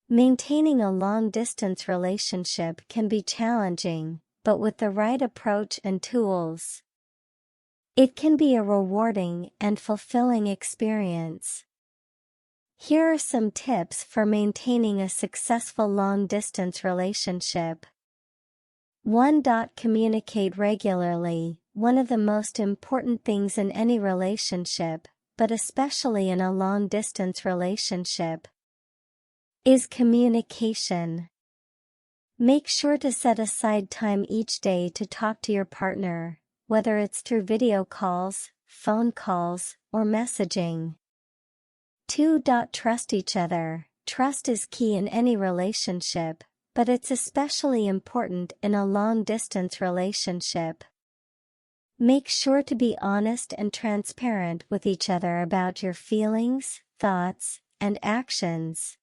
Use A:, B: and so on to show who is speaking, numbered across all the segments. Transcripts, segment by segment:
A: Maintaining a long-distance relationship can be challenging, but with the right approach and tools, it can be a rewarding and fulfilling experience. Here are some tips for maintaining a successful long-distance relationship. 1. Communicate regularly. One of the most important things in any relationship, but especially in a long-distance relationship, is communication. Make sure to set aside time each day to talk to your partner, whether it's through video calls, phone calls, or messaging. 2. Trust each other. Trust is key in any relationship, but it's especially important in a long-distance relationship. Make sure to be honest and transparent with each other about your feelings, thoughts, and actions.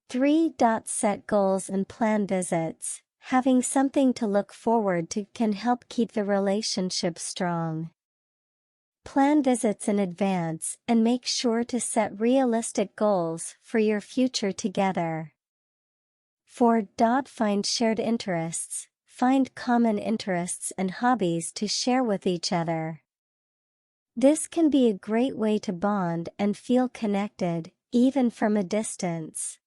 A: 3. Set goals and plan visits. Having something to look forward to can help keep the relationship strong. Plan visits in advance and make sure to set realistic goals for your future together. 4. Find shared interests. Find common interests and hobbies to share with each other. This can be a great way to bond and feel connected, even from a distance.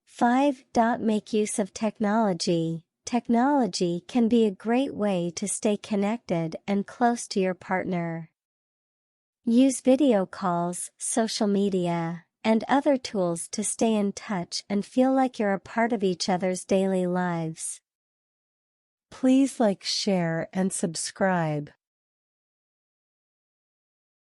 A: 5. Make use of technology. Technology can be a great way to stay connected and close to your partner. Use video calls, social media, and other tools to stay in touch and feel like you're a part of each other's daily lives. Please like, share, and subscribe.